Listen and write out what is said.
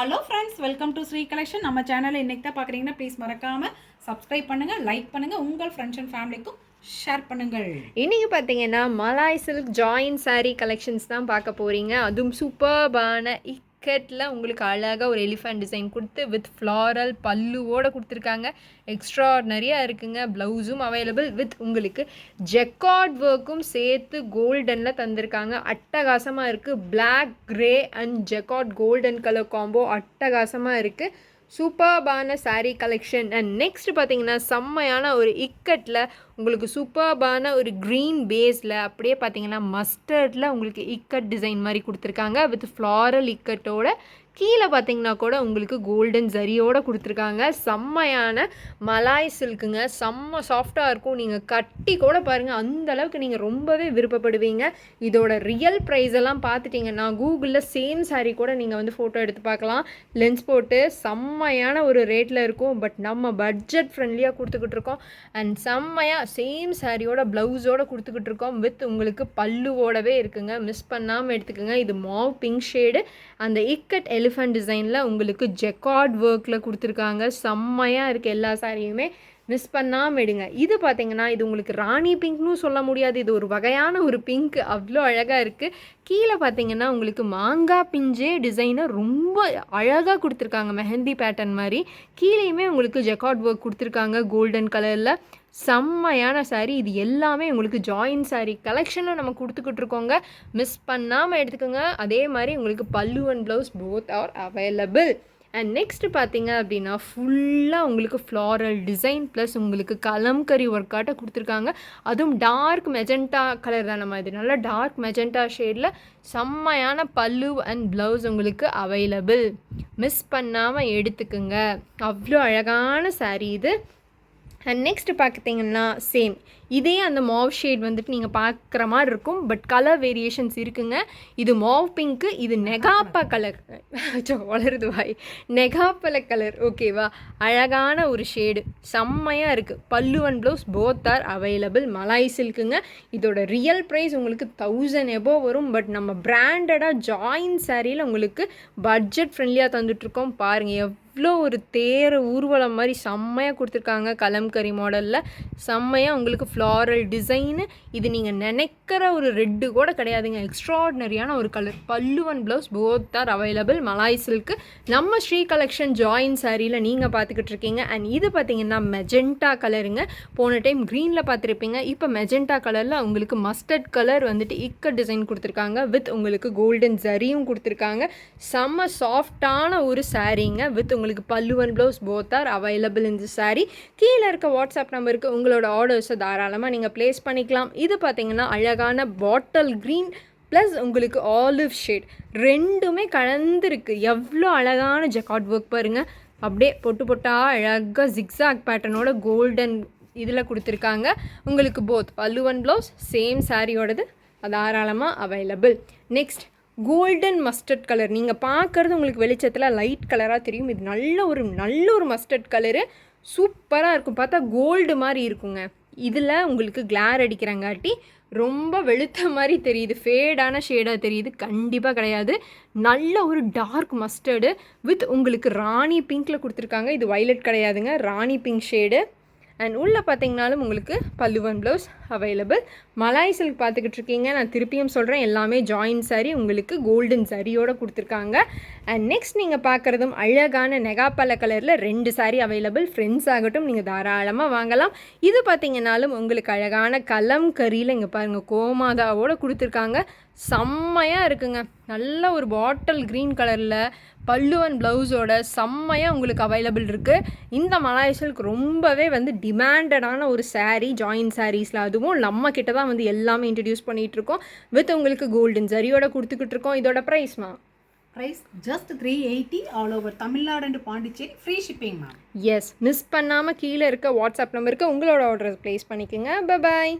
Hello friends, welcome to Shri collection. நம்ம சேனலை இன்றைக்கி தான் பார்க்குறீங்கன்னா ப்ளீஸ் மறக்காமல் சப்ஸ்கிரைப் பண்ணுங்கள், லைக் பண்ணுங்கள், உங்கள் ஃப்ரெண்ட்ஸ் அண்ட் ஃபேமிலிக்கும் ஷேர் பண்ணுங்கள். இன்றைக்கி பார்த்தீங்கன்னா malai silk join sari collections தான் பார்க்க போகிறீங்க. அதுவும் சூப்பர்பான இக்கட்டில் உங்களுக்கு அழகாக ஒரு எலிஃபண்ட் டிசைன் கொடுத்து வித் ஃப்ளாரல் பல்லுவோடு கொடுத்துருக்காங்க. எக்ஸ்ட்ராடனரியாக இருக்குங்க. ப்ளவுஸும் அவைலபிள் வித் உங்களுக்கு ஜெக்கார்ட் ஒர்க்கும் சேர்த்து கோல்டனில் தந்திருக்காங்க. அட்டகாசமாக இருக்குது. Black grey and jacquard golden colour combo அட்டகாசமாக இருக்குது. சூப்பர்பான சாரீ கலெக்ஷன். அண்ட் நெக்ஸ்ட் பார்த்தீங்கன்னா செம்மையான ஒரு இக்கட்டில் உங்களுக்கு சூப்பர்பான ஒரு க்ரீன் பேஸில் அப்படியே பார்த்தீங்கன்னா மஸ்டர்டில் உங்களுக்கு இக்கட் டிசைன் மாதிரி கொடுத்துருக்காங்க வித் ஃப்ளாரல் இக்கட்டோட. கீழே பார்த்தீங்கன்னா கூட உங்களுக்கு கோல்டன் ஜரியோடு கொடுத்துருக்காங்க. செம்மையான மலாய் சில்க்குங்க. செம்ம சாஃப்டாக இருக்கும். நீங்கள் கட்டி கூட பாருங்கள், அந்தளவுக்கு நீங்கள் ரொம்பவே விருப்பப்படுவீங்க. இதோட ரியல் ப்ரைஸ் எல்லாம் பார்த்துட்டிங்கன்னா கூகுளில் சேம் சாரீ கூட நீங்கள் வந்து ஃபோட்டோ எடுத்து பார்க்கலாம். லென்ஸ் போட்டு செம்மையான ஒரு ரேட்டில் இருக்கும். பட் நம்ம பட்ஜெட் ஃப்ரெண்ட்லியாக கொடுத்துக்கிட்டு இருக்கோம். அண்ட் செம்மையாக சேம் சாரியோட ப்ளவுஸோடு கொடுத்துக்கிட்டு இருக்கோம். வித் உங்களுக்கு பல்லுவோடவே இருக்குங்க. மிஸ் பண்ணாமல் எடுத்துக்கோங்க. இது மாவ் பிங்க் ஷேடு. அந்த இக்கட் எலிஃபண்ட் டிசைனில் உங்களுக்கு ஜெக்கார்ட் ஒர்க்கில் கொடுத்துருக்காங்க. செம்மையாக இருக்குது. எல்லா சாரியுமே மிஸ் பண்ணாமல் எடுங்க. இது பார்த்தீங்கன்னா இது உங்களுக்கு ராணி பிங்க்னு சொல்ல முடியாது. இது ஒரு வகையான ஒரு பிங்க். அவ்வளோ அழகாக இருக்குது. கீழே பார்த்தீங்கன்னா உங்களுக்கு மாங்காய் பிஞ்சே டிசைனை ரொம்ப அழகாக கொடுத்துருக்காங்க. மெஹந்தி பேட்டர்ன் மாதிரி. கீழேயுமே உங்களுக்கு ஜெக்கார்ட் ஒர்க் கொடுத்துருக்காங்க கோல்டன் கலரில். செம்மையான சாரீ. இது எல்லாமே உங்களுக்கு ஜாயின் சாரீ கலெக்ஷனில் நம்ம கொடுத்துக்கிட்டு இருக்கோங்க. மிஸ் பண்ணாமல் எடுத்துக்கோங்க. அதே மாதிரி உங்களுக்கு pallu and blouse both are available. And next பார்த்தீங்க அப்படின்னா ஃபுல்லாக உங்களுக்கு ஃப்ளாரல் டிசைன் ப்ளஸ் உங்களுக்கு கலம்கரி ஒர்க்காட்ட கொடுத்துருக்காங்க. அதுவும் டார்க் மெஜெண்டா கலர் தான். நம்ம இது நல்லா டார்க் மெஜெண்டா ஷேடில் செம்மையான பல்லு அண்ட் ப்ளவுஸ் உங்களுக்கு அவைலபிள். மிஸ் பண்ணாமல் எடுத்துக்குங்க. அவ்வளோ அழகான சாரீ இது. அண்ட் நெக்ஸ்ட் பார்த்தீங்கன்னா சேம் இதே அந்த மாவ் ஷேட் வந்துட்டு நீங்கள் பார்க்குற மாதிரி இருக்கும். பட் கலர் வேரியேஷன்ஸ் இருக்குங்க. இது மாவ் பிங்க்கு, இது நெகாப்பா கலர். வளருது வாய். நெகாப்பல கலர். ஓகேவா? அழகான ஒரு ஷேடு. செம்மையாக இருக்குது. பல்லு and blouse both are available. மலாய் சில்க்குங்க. இதோட ரியல் ப்ரைஸ் உங்களுக்கு 1000 எபோவ் வரும். பட் நம்ம பிராண்டடாக ஜாயின் சாரியில் உங்களுக்கு பட்ஜெட் ஃப்ரெண்ட்லியாக தந்துட்டுருக்கோம். பாருங்கள் எவ்வளோ ஒரு தேர் ஊர்வலம் மாதிரி செம்மையாக கொடுத்துருக்காங்க. கலம்கரி மாடலில் செம்மையாக உங்களுக்கு ஃப்ளாரல் டிசைனு. இது நீங்கள் நினைக்கிற ஒரு ரெட்டு கூட கிடையாதுங்க. எக்ஸ்ட்ராடினரியான ஒரு கலர். Pallu and blouse both are available. Malai silk நம்ம ஸ்ரீ கலெக்ஷன் ஜாயின் சாரியில் நீங்கள் பார்த்துக்கிட்டு இருக்கீங்க. அண்ட் இது பார்த்தீங்கன்னா மெஜெண்டா கலருங்க. போன டைம் க்ரீனில் பார்த்துருப்பீங்க. இப்போ மெஜெண்டா கலரில் உங்களுக்கு மஸ்டர்ட் கலர் வந்துட்டு இக்கட் டிசைன் கொடுத்துருக்காங்க. வித் உங்களுக்கு கோல்டன் ஜரியும் கொடுத்துருக்காங்க. செம்ம சாஃப்டான ஒரு சாரீங்க. வித் உங்களுக்கு pallu and blouse both are available இந்த சாரீ. கீழே இருக்க வாட்ஸ்அப் நம்பருக்கு உங்களோட ஆர்டர்ஸை தாராளமாக நீங்கள் ப்ளேஸ் பண்ணிக்கலாம். இது பார்த்தீங்கன்னா அழகான பாட்டில் க்ரீன் ப்ளஸ் உங்களுக்கு ஆலிவ் ஷேட் ரெண்டுமே கலந்துருக்கு. எவ்வளோ அழகான ஜெக்கார்ட் ஒர்க் பாருங்கள். அப்படியே பொட்டு பொட்டாக அழகாக ஜிக்ஸாக் பேட்டர்னோட கோல்டன் இதில் கொடுத்துருக்காங்க. உங்களுக்கு போத் பல்லு அண்ட் ப்ளவுஸ் சேம் சாரியோடது தாராளமாக available. Next golden mustard colour. நீங்கள் பார்க்குறது உங்களுக்கு வெளிச்சத்தில் லைட் கலராக தெரியும். இது நல்ல ஒரு மஸ்டர்ட் கலரு. சூப்பராக இருக்கும். பார்த்தா கோல்டு மாதிரி இருக்குங்க. இதில் உங்களுக்கு கிளார் அடிக்கிறங்காட்டி ரொம்ப வெளுத்த மாதிரி தெரியுது. ஃபேடான ஷேடாக தெரியுது. கண்டிப்பாக கிடையாது. நல்ல ஒரு டார்க் மஸ்டர்டு வித் உங்களுக்கு ராணி பிங்க்கில் கொடுத்துருக்காங்க. இது வைலட் கிடையாதுங்க, ராணி பிங்க் ஷேடு. அண்ட் உள்ளே பார்த்தீங்கனாலும் உங்களுக்கு pallu and blouse available. Malai silk பார்த்துக்கிட்டு இருக்கீங்க. நான் திருப்பியும் சொல்கிறேன், எல்லாமே ஜாயின் சாரீ உங்களுக்கு கோல்டன் சாரியோடு கொடுத்துருக்காங்க. அண்ட் நெக்ஸ்ட் நீங்கள் பார்க்குறதும் அழகான நெகாப்பல கலரில் 2 சாரீ அவைலபிள். ஃப்ரெண்ட்ஸ் ஆகட்டும், நீங்கள் தாராளமாக வாங்கலாம். இது பார்த்தீங்கன்னாலும் உங்களுக்கு அழகான கலம் கரியில் இங்கே பாருங்கள் கோமாதாவோடு கொடுத்துருக்காங்க. செம்மையாக இருக்குங்க. நல்ல ஒரு பாட்டில் க்ரீன் கலரில் பல்லு அண்ட் ப்ளவுஸோட செம்மையாக உங்களுக்கு அவைலபிள் இருக்குது. இந்த மலாய் சில்க் ரொம்பவே வந்து டிமாண்டடான ஒரு சாரீ ஜாயின் சாரீஸில். அதுவும் நம்ம கிட்ட தான் வந்து எல்லாமே இன்ட்ரடியூஸ் பண்ணிகிட்ருக்கோம். வித் உங்களுக்கு கோல்டன் ஜரியோட கொடுத்துக்கிட்டு இருக்கோம். இதோட ப்ரைஸ்மா price just 380 all over Tamil Nadu and Pondicherry. Free shipping ma'am. Yes, miss பண்ணாமல் கீழே இருக்க வாட்ஸ்அப் நம்பருக்கு உங்களோட ஆர்டர் ப்ளேஸ் பண்ணிக்கோங்க. பை பாய்.